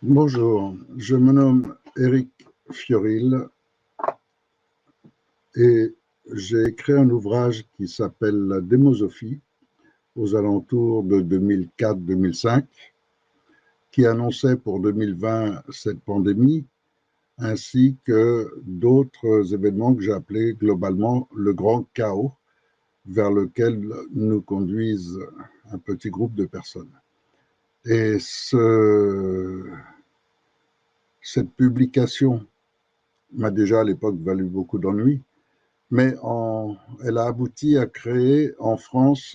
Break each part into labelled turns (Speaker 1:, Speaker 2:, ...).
Speaker 1: Bonjour, je me nomme Éric Fioril et j'ai écrit un ouvrage qui s'appelle La démosophie aux alentours de 2004-2005 qui annonçait pour 2020 cette pandémie ainsi que d'autres événements que j'ai appelés globalement le grand chaos vers lequel nous conduisent un petit groupe de personnes. Et cette publication m'a déjà à l'époque valu beaucoup d'ennuis, mais elle a abouti à créer en France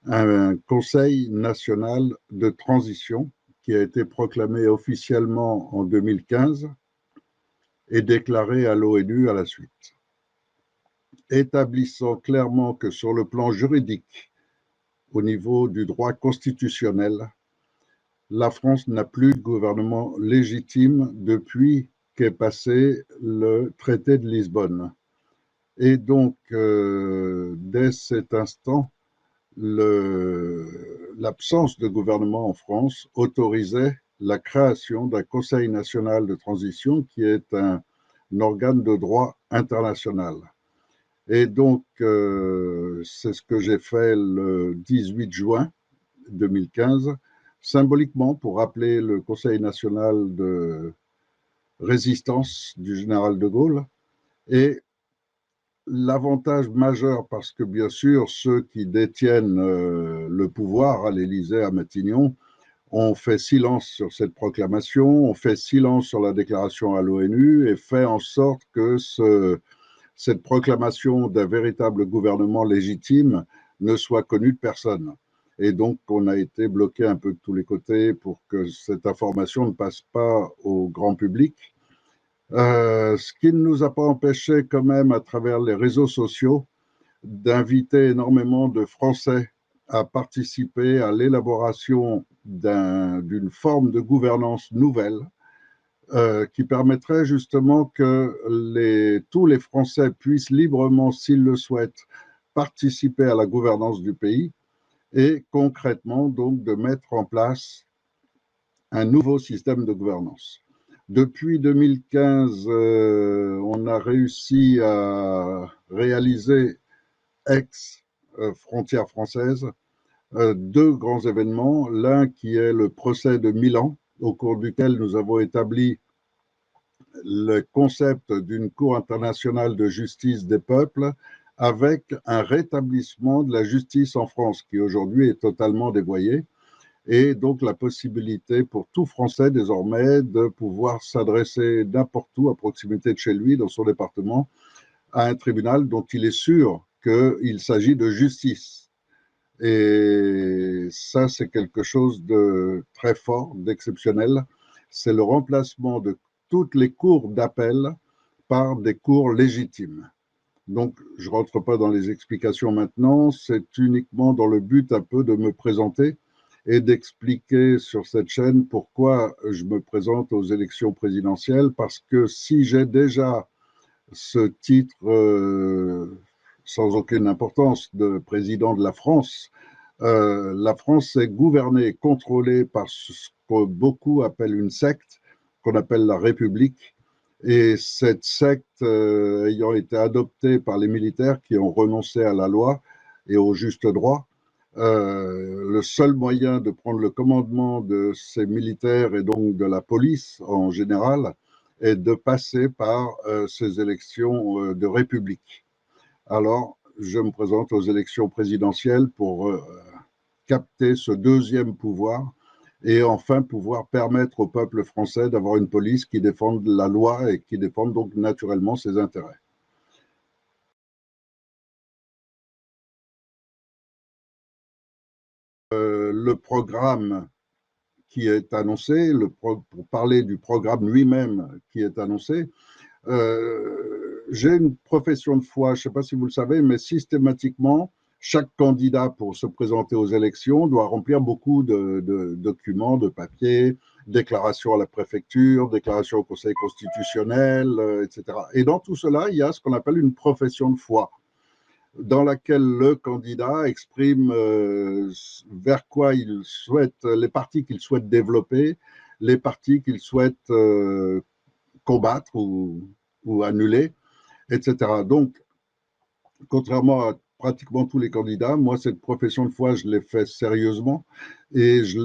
Speaker 1: un Conseil national de transition qui a été proclamé officiellement en 2015 et déclaré à l'ONU à la suite, établissant clairement que sur le plan juridique, au niveau du droit constitutionnel, la France n'a plus de gouvernement légitime depuis qu'est passé le traité de Lisbonne. Et donc, dès cet instant, l'absence de gouvernement en France autorisait la création d'un Conseil national de transition qui est un organe de droit international. Et donc, c'est ce que j'ai fait le 18 juin 2015, symboliquement pour rappeler le Conseil national de résistance du général de Gaulle. Et l'avantage majeur, parce que bien sûr, ceux qui détiennent le pouvoir à l'Élysée, à Matignon, ont fait silence sur cette proclamation, ont fait silence sur la déclaration à l'ONU et fait en sorte que cette proclamation d'un véritable gouvernement légitime ne soit connue de personne. Et donc, on a été bloqué un peu de tous les côtés pour que cette information ne passe pas au grand public. Ce qui ne nous a pas empêché quand même, à travers les réseaux sociaux, d'inviter énormément de Français à participer à l'élaboration d'une forme de gouvernance nouvelle qui permettrait justement que tous les Français puissent librement, s'ils le souhaitent, participer à la gouvernance du pays et concrètement donc de mettre en place un nouveau système de gouvernance. Depuis 2015, on a réussi à réaliser ex-frontière française deux grands événements. L'un qui est le procès de Milan, au cours duquel nous avons établi le concept d'une Cour internationale de justice des peuples avec un rétablissement de la justice en France qui aujourd'hui est totalement dévoyée et donc la possibilité pour tout Français désormais de pouvoir s'adresser n'importe où à proximité de chez lui, dans son département, à un tribunal dont il est sûr qu'il s'agit de justice. Et ça, c'est quelque chose de très fort, d'exceptionnel. C'est le remplacement de toutes les cours d'appel par des cours légitimes. Donc, je ne rentre pas dans les explications maintenant, c'est uniquement dans le but un peu de me présenter et d'expliquer sur cette chaîne pourquoi je me présente aux élections présidentielles, parce que si j'ai déjà ce titre sans aucune importance de président de la France est gouvernée, contrôlée par ce que beaucoup appellent une secte, qu'on appelle la République. Et cette secte ayant été adoptée par les militaires qui ont renoncé à la loi et au juste droit, le seul moyen de prendre le commandement de ces militaires et donc de la police en général est de passer par ces élections de république. Alors, je me présente aux élections présidentielles pour capter ce deuxième pouvoir et enfin pouvoir permettre au peuple français d'avoir une police qui défende la loi et qui défende donc naturellement ses intérêts. Le programme qui est annoncé, pour parler du programme lui-même qui est annoncé, j'ai une profession de foi, je ne sais pas si vous le savez, mais systématiquement, chaque candidat pour se présenter aux élections doit remplir beaucoup de documents, de papiers, déclaration à la préfecture, déclaration au Conseil constitutionnel, etc. Et dans tout cela, il y a ce qu'on appelle une profession de foi, dans laquelle le candidat exprime vers quoi il souhaite, les partis qu'il souhaite développer, les partis qu'ils souhaitent combattre ou annuler, etc. Donc, contrairement à pratiquement tous les candidats, moi, cette profession de foi, je l'ai fait sérieusement et je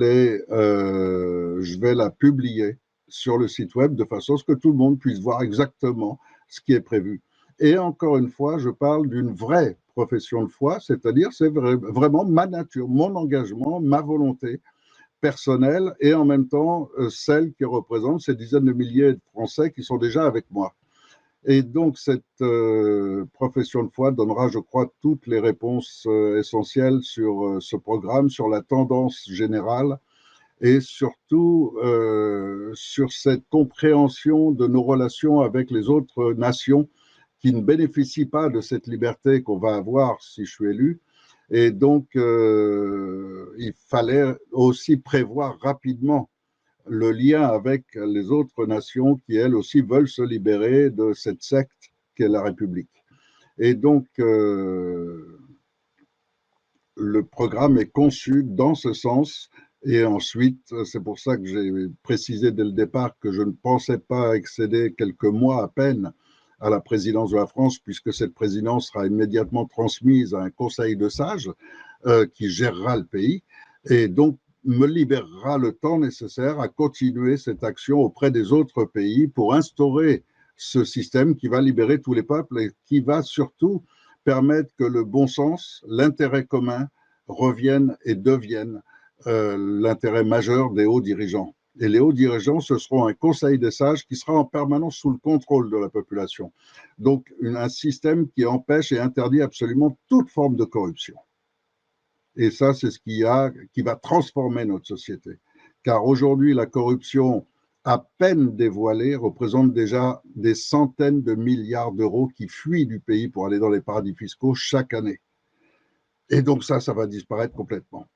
Speaker 1: vais la publier sur le site web de façon à ce que tout le monde puisse voir exactement ce qui est prévu. Et encore une fois, je parle d'une vraie profession de foi, c'est-à-dire c'est vraiment ma nature, mon engagement, ma volonté personnelle et en même temps celle qui représente ces dizaines de milliers de Français qui sont déjà avec moi. Et donc, cette profession de foi donnera, je crois, toutes les réponses essentielles sur ce programme, sur la tendance générale et surtout sur cette compréhension de nos relations avec les autres nations qui ne bénéficient pas de cette liberté qu'on va avoir si je suis élu. Et donc, il fallait aussi prévoir rapidement le lien avec les autres nations qui, elles aussi, veulent se libérer de cette secte qu'est la République. Et donc, le programme est conçu dans ce sens. Et ensuite, c'est pour ça que j'ai précisé dès le départ que je ne pensais pas excéder quelques mois à peine à la présidence de la France, puisque cette présidence sera immédiatement transmise à un conseil de sages qui gérera le pays. Et donc, me libérera le temps nécessaire à continuer cette action auprès des autres pays pour instaurer ce système qui va libérer tous les peuples et qui va surtout permettre que le bon sens, l'intérêt commun reviennent et deviennent l'intérêt majeur des hauts dirigeants. Et les hauts dirigeants, ce seront un conseil des sages qui sera en permanence sous le contrôle de la population. Donc, un système qui empêche et interdit absolument toute forme de corruption. Et ça, c'est ce qui va transformer notre société. Car aujourd'hui, la corruption, à peine dévoilée, représente déjà des centaines de milliards d'euros qui fuient du pays pour aller dans les paradis fiscaux chaque année. Et donc ça va disparaître complètement.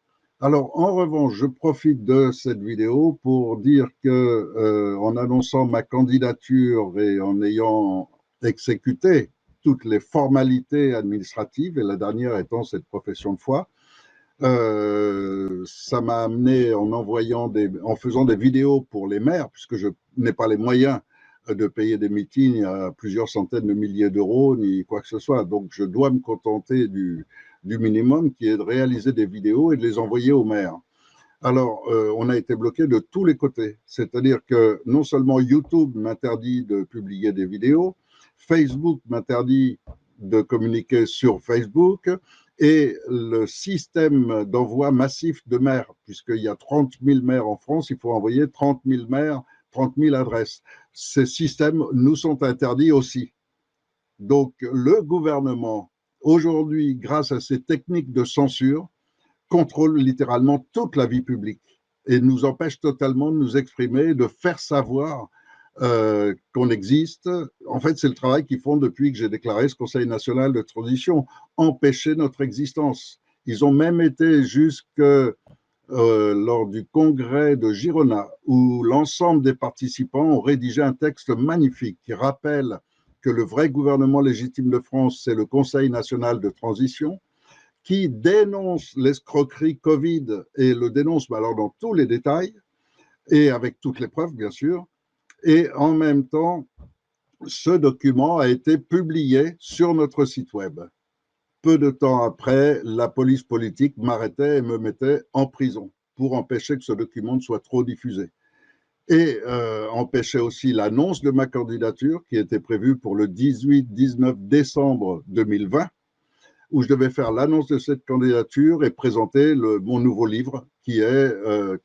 Speaker 1: Alors, en revanche, je profite de cette vidéo pour dire que, en annonçant ma candidature et en ayant exécuté toutes les formalités administratives, et la dernière étant cette profession de foi, ça m'a amené en faisant des vidéos pour les maires, puisque je n'ai pas les moyens de payer des meetings à plusieurs centaines de milliers d'euros, ni quoi que ce soit. Donc, je dois me contenter du minimum, qui est de réaliser des vidéos et de les envoyer aux maires. Alors, on a été bloqué de tous les côtés. C'est-à-dire que non seulement YouTube m'interdit de publier des vidéos, Facebook m'interdit de communiquer sur Facebook, et le système d'envoi massif de maires, puisqu'il y a 30 000 maires en France, il faut envoyer 30 000 maires, 30 000 adresses. Ces systèmes nous sont interdits aussi. Donc, le gouvernement, aujourd'hui, grâce à ces techniques de censure, contrôle littéralement toute la vie publique et nous empêche totalement de nous exprimer, de faire savoir qu'on existe. En fait, c'est le travail qu'ils font depuis que j'ai déclaré ce Conseil national de transition, empêcher notre existence. Ils ont même été jusque lors du congrès de Girona, où l'ensemble des participants ont rédigé un texte magnifique qui rappelle que le vrai gouvernement légitime de France, c'est le Conseil national de transition, qui dénonce l'escroquerie Covid et le dénonce alors dans tous les détails et avec toutes les preuves, bien sûr. Et en même temps, ce document a été publié sur notre site web. Peu de temps après, la police politique m'arrêtait et me mettait en prison pour empêcher que ce document ne soit trop diffusé. Et empêcher aussi l'annonce de ma candidature qui était prévue pour le 18-19 décembre 2020, où je devais faire l'annonce de cette candidature et présenter mon nouveau livre qui est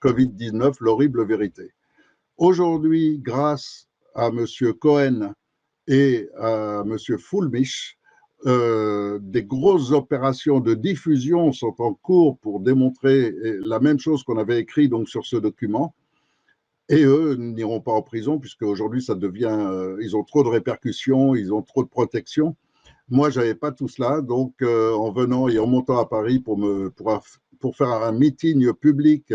Speaker 1: Covid-19, l'horrible vérité. Aujourd'hui, grâce à M. Cohen et à M. Fulmich, des grosses opérations de diffusion sont en cours pour démontrer la même chose qu'on avait écrit donc sur ce document. Et eux n'iront pas en prison puisque aujourd'hui ça devient, ils ont trop de répercussions, ils ont trop de protection. Moi, je n'avais pas tout cela, donc en venant et en montant à Paris pour faire un meeting public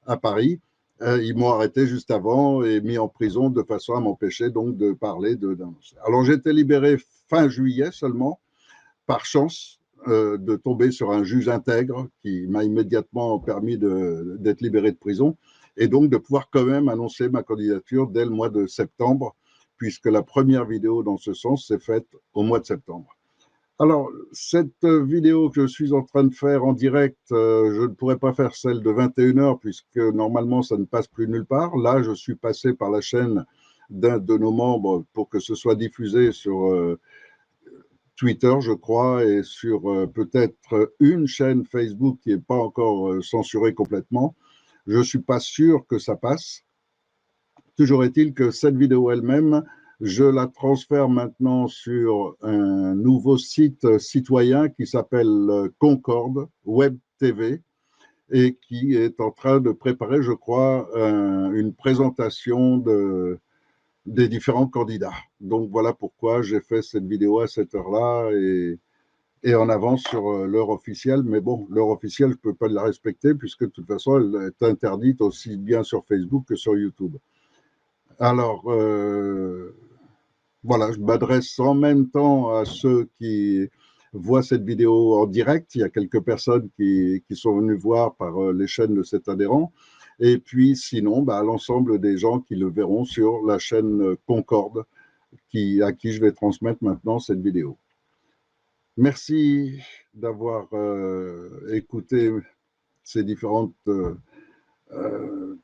Speaker 1: à Paris, ils m'ont arrêté juste avant et mis en prison de façon à m'empêcher donc de parler d'annoncer. Alors j'ai été libéré fin juillet seulement, par chance de tomber sur un juge intègre qui m'a immédiatement permis d'être libéré de prison. et donc de pouvoir quand même annoncer ma candidature dès le mois de septembre, puisque la première vidéo dans ce sens s'est faite au mois de septembre. Alors, cette vidéo que je suis en train de faire en direct, je ne pourrais pas faire celle de 21h puisque normalement ça ne passe plus nulle part. Là, je suis passé par la chaîne d'un de nos membres pour que ce soit diffusé sur Twitter, je crois, et sur peut-être une chaîne Facebook qui n'est pas encore censurée complètement. Je ne suis pas sûr que ça passe. Toujours est-il que cette vidéo elle-même, je la transfère maintenant sur un nouveau site citoyen qui s'appelle Concorde Web TV et qui est en train de préparer, je crois, une présentation des différents candidats. Donc voilà pourquoi j'ai fait cette vidéo à cette heure-là et en avance sur l'heure officielle. Mais bon, l'heure officielle, je ne peux pas la respecter puisque de toute façon, elle est interdite aussi bien sur Facebook que sur YouTube. Alors, voilà, je m'adresse en même temps à ceux qui voient cette vidéo en direct. Il y a quelques personnes qui sont venues voir par les chaînes de cet adhérent. Et puis, sinon, à l'ensemble des gens qui le verront sur la chaîne Concorde, à qui je vais transmettre maintenant cette vidéo. Merci d'avoir écouté ces différentes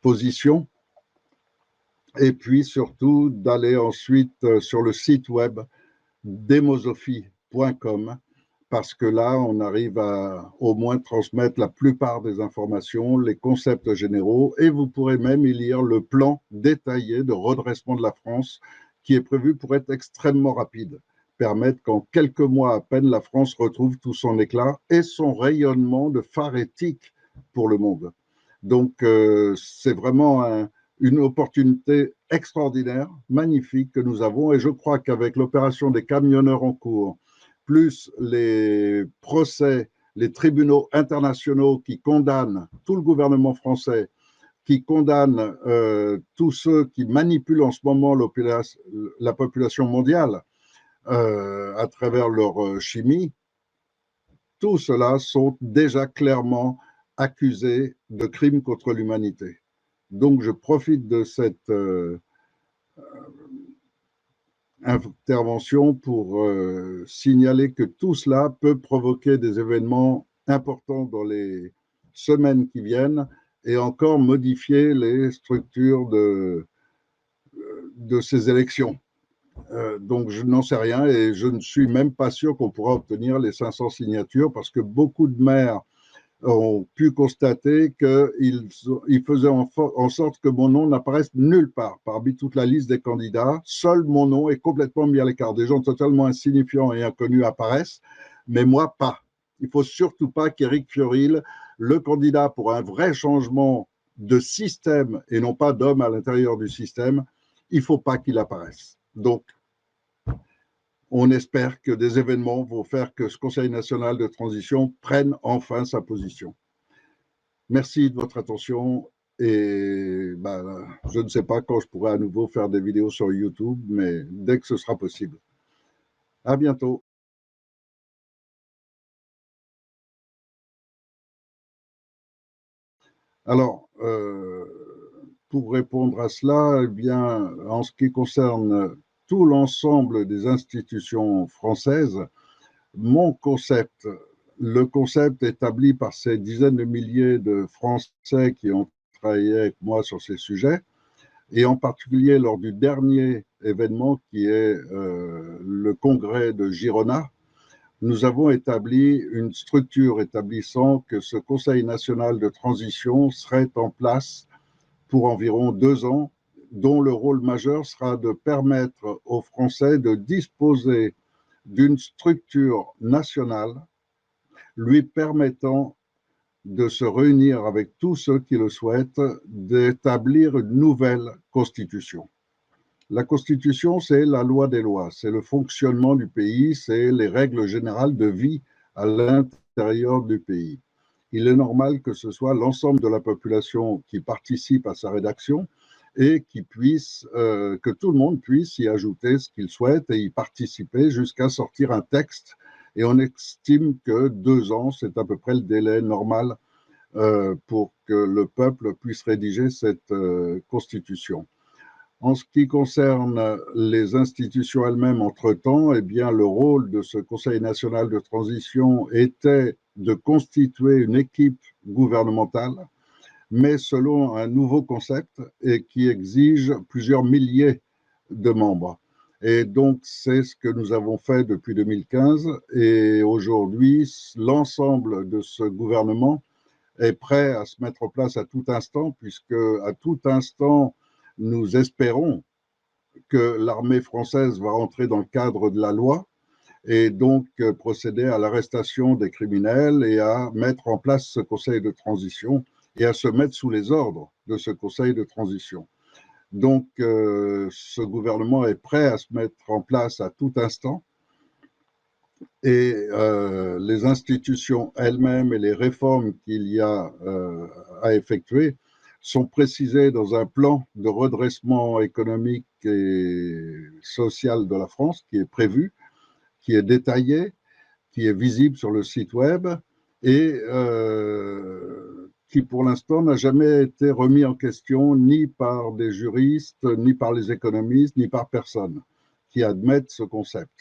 Speaker 1: positions. Et puis surtout d'aller ensuite sur le site web demosophie.com parce que là, on arrive à au moins transmettre la plupart des informations, les concepts généraux, et vous pourrez même y lire le plan détaillé de redressement de la France qui est prévu pour être extrêmement rapide, permettre qu'en quelques mois à peine, la France retrouve tout son éclat et son rayonnement de phare éthique pour le monde. Donc, c'est vraiment une opportunité extraordinaire, magnifique que nous avons. Et je crois qu'avec l'opération des camionneurs en cours, plus les procès, les tribunaux internationaux qui condamnent tout le gouvernement français, qui condamnent tous ceux qui manipulent en ce moment la population mondiale à travers leur chimie, tout cela sont déjà clairement accusés de crimes contre l'humanité. Donc, je profite de cette intervention pour signaler que tout cela peut provoquer des événements importants dans les semaines qui viennent et encore modifier les structures de ces élections. Donc, je n'en sais rien et je ne suis même pas sûr qu'on pourra obtenir les 500 signatures parce que beaucoup de maires ont pu constater qu'ils faisaient en sorte que mon nom n'apparaisse nulle part parmi toute la liste des candidats. Seul mon nom est complètement mis à l'écart. Des gens totalement insignifiants et inconnus apparaissent, mais moi pas. Il ne faut surtout pas qu'Éric Fiorilde, le candidat pour un vrai changement de système et non pas d'homme à l'intérieur du système, il ne faut pas qu'il apparaisse. Donc, on espère que des événements vont faire que ce Conseil national de transition prenne enfin sa position. Merci de votre attention et je ne sais pas quand je pourrai à nouveau faire des vidéos sur YouTube, mais dès que ce sera possible. À bientôt. Alors, pour répondre à cela, eh bien, en ce qui concerne tout l'ensemble des institutions françaises, mon concept, le concept établi par ces dizaines de milliers de Français qui ont travaillé avec moi sur ces sujets, et en particulier lors du dernier événement qui est le congrès de Girona, nous avons établi une structure établissant que ce Conseil national de transition serait en place pour environ 2 ans, dont le rôle majeur sera de permettre aux Français de disposer d'une structure nationale lui permettant de se réunir avec tous ceux qui le souhaitent, d'établir une nouvelle constitution. La constitution, c'est la loi des lois, c'est le fonctionnement du pays, c'est les règles générales de vie à l'intérieur du pays. Il est normal que ce soit l'ensemble de la population qui participe à sa rédaction et que tout le monde puisse y ajouter ce qu'il souhaite et y participer jusqu'à sortir un texte. Et on estime que 2 ans, c'est à peu près le délai normal pour que le peuple puisse rédiger cette constitution. En ce qui concerne les institutions elles-mêmes, entre-temps, eh bien, le rôle de ce Conseil national de transition était de constituer une équipe gouvernementale, mais selon un nouveau concept et qui exige plusieurs milliers de membres. Et donc, c'est ce que nous avons fait depuis 2015. Et aujourd'hui, l'ensemble de ce gouvernement est prêt à se mettre en place à tout instant, puisque à tout instant, nous espérons que l'armée française va entrer dans le cadre de la loi et donc procéder à l'arrestation des criminels et à mettre en place ce conseil de transition et à se mettre sous les ordres de ce conseil de transition. Donc, ce gouvernement est prêt à se mettre en place à tout instant et les institutions elles-mêmes et les réformes qu'il y a à effectuer sont précisées dans un plan de redressement économique et social de la France qui est prévu, qui est détaillé, qui est visible sur le site web et qui pour l'instant n'a jamais été remis en question ni par des juristes, ni par les économistes, ni par personne qui admettent ce concept.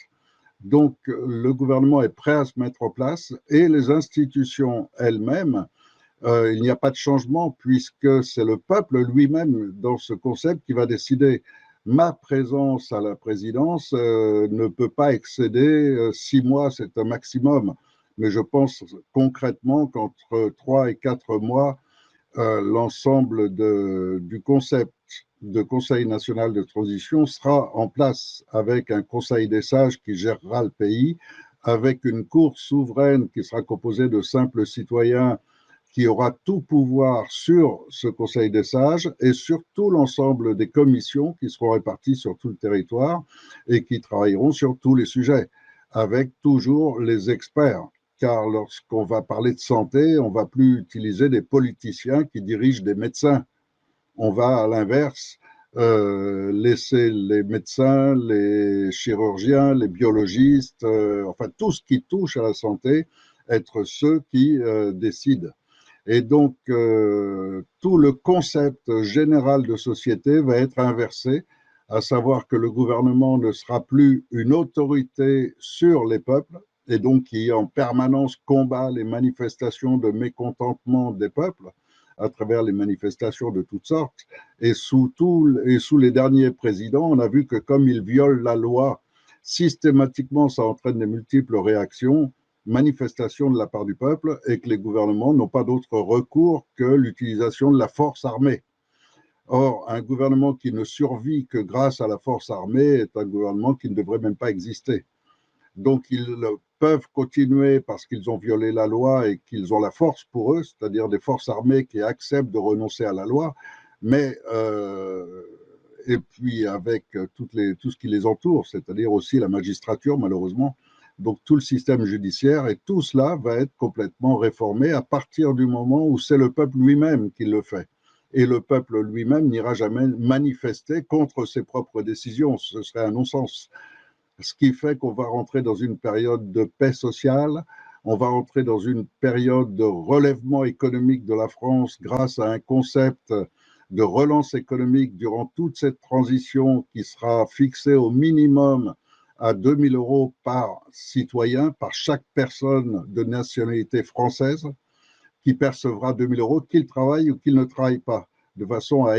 Speaker 1: Donc, le gouvernement est prêt à se mettre en place et les institutions elles-mêmes, il n'y a pas de changement puisque c'est le peuple lui-même dans ce concept qui va décider. Ma présence à la présidence ne peut pas excéder 6 mois, c'est un maximum. Mais je pense concrètement qu'entre 3 et 4 mois, l'ensemble du concept de Conseil national de transition sera en place avec un Conseil des sages qui gérera le pays, avec une Cour souveraine qui sera composée de simples citoyens qui aura tout pouvoir sur ce Conseil des sages et sur tout l'ensemble des commissions qui seront réparties sur tout le territoire et qui travailleront sur tous les sujets, avec toujours les experts. Car lorsqu'on va parler de santé, on ne va plus utiliser des politiciens qui dirigent des médecins. On va à l'inverse laisser les médecins, les chirurgiens, les biologistes, enfin tout ce qui touche à la santé, être ceux qui décident. Et donc, tout le concept général de société va être inversé, à savoir que le gouvernement ne sera plus une autorité sur les peuples, et donc qui en permanence combat les manifestations de mécontentement des peuples à travers les manifestations de toutes sortes. Et sous les derniers présidents, on a vu que comme ils violent la loi, systématiquement, ça entraîne de multiples réactions, manifestations de la part du peuple et que les gouvernements n'ont pas d'autre recours que l'utilisation de la force armée. Or, un gouvernement qui ne survit que grâce à la force armée est un gouvernement qui ne devrait même pas exister. Donc, ils peuvent continuer parce qu'ils ont violé la loi et qu'ils ont la force pour eux, c'est-à-dire des forces armées qui acceptent de renoncer à la loi, mais et puis avec tout ce qui les entoure, c'est-à-dire aussi la magistrature, malheureusement, donc tout le système judiciaire, et tout cela va être complètement réformé à partir du moment où c'est le peuple lui-même qui le fait. Et le peuple lui-même n'ira jamais manifester contre ses propres décisions, ce serait un non-sens. Ce qui fait qu'on va rentrer dans une période de paix sociale, on va rentrer dans une période de relèvement économique de la France grâce à un concept de relance économique durant toute cette transition qui sera fixée au minimum à 2 000 euros par citoyen, par chaque personne de nationalité française, qui percevra 2 000 euros, qu'il travaille ou qu'il ne travaille pas, de façon à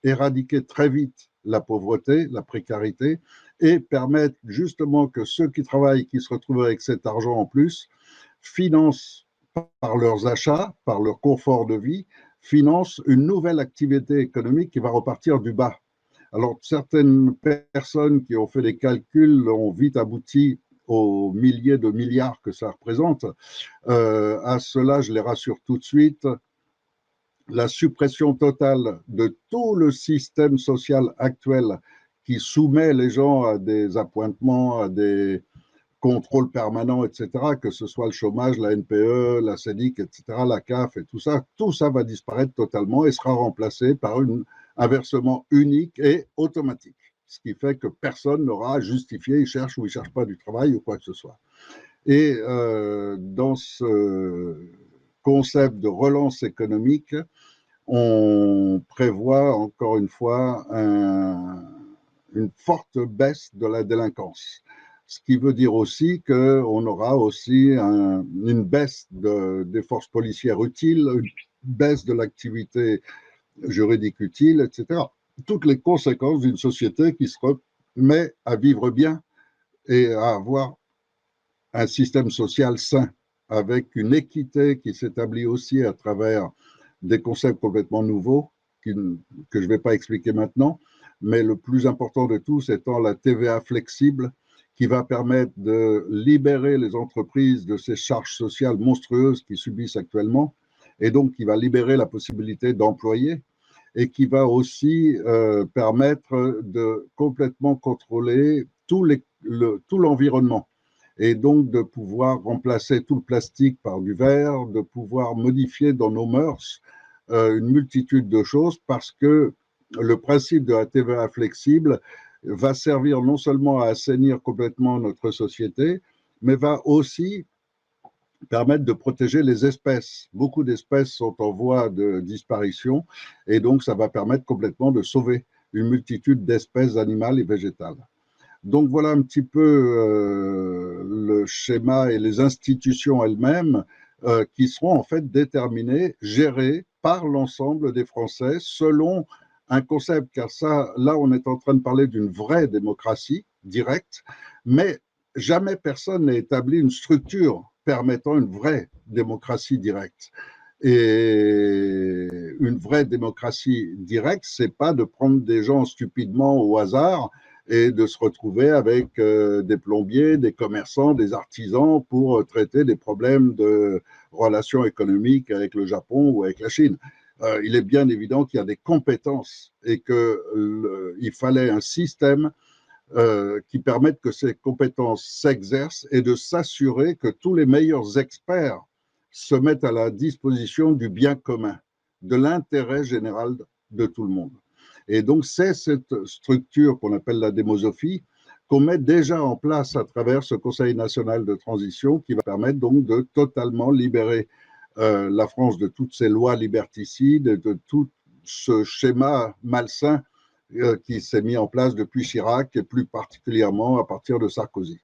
Speaker 1: éradiquer très vite la pauvreté, la précarité, et permettre justement que ceux qui travaillent, qui se retrouvent avec cet argent en plus, financent par leurs achats, par leur confort de vie, financent une nouvelle activité économique qui va repartir du bas. Alors, certaines personnes qui ont fait des calculs ont vite abouti aux milliers de milliards que ça représente. À cela, je les rassure tout de suite, la suppression totale de tout le système social actuel qui soumet les gens à des appointements, à des contrôles permanents, etc., que ce soit le chômage, la NPE, la CEDIC, etc., la CAF et tout ça va disparaître totalement et sera remplacé par un versement unique et automatique. Ce qui fait que personne n'aura à justifier, il cherche ou il ne cherche pas du travail ou quoi que ce soit. Et dans ce concept de relance économique, on prévoit encore une fois une forte baisse de la délinquance. Ce qui veut dire aussi qu'on aura aussi une baisse des forces policières utiles, une baisse de l'activité juridique utile, etc. Toutes les conséquences d'une société qui se remet à vivre bien et à avoir un système social sain, avec une équité qui s'établit aussi à travers des concepts complètement nouveaux que je ne vais pas expliquer maintenant, mais le plus important de tous étant la TVA flexible qui va permettre de libérer les entreprises de ces charges sociales monstrueuses qu'ils subissent actuellement et donc qui va libérer la possibilité d'employer et qui va aussi permettre de complètement contrôler tout l'environnement et donc de pouvoir remplacer tout le plastique par du verre, de pouvoir modifier dans nos mœurs une multitude de choses parce que le principe de la TVA flexible va servir non seulement à assainir complètement notre société, mais va aussi permettre de protéger les espèces. Beaucoup d'espèces sont en voie de disparition et donc ça va permettre complètement de sauver une multitude d'espèces animales et végétales. Donc voilà un petit peu le schéma et les institutions elles-mêmes qui seront en fait déterminées, gérées par l'ensemble des Français selon un concept, car ça, là, on est en train de parler d'une vraie démocratie directe, mais jamais personne n'a établi une structure permettant une vraie démocratie directe. Et une vraie démocratie directe, c'est pas de prendre des gens stupidement au hasard et de se retrouver avec des plombiers, des commerçants, des artisans pour traiter des problèmes de relations économiques avec le Japon ou avec la Chine. Il est bien évident qu'il y a des compétences et qu'il fallait un système qui permette que ces compétences s'exercent et de s'assurer que tous les meilleurs experts se mettent à la disposition du bien commun, de l'intérêt général de tout le monde. Et donc, c'est cette structure qu'on appelle la démosophie qu'on met déjà en place à travers ce Conseil national de transition qui va permettre donc de totalement libérer la France de toutes ces lois liberticides, de tout ce schéma malsain qui s'est mis en place depuis Chirac et plus particulièrement à partir de Sarkozy.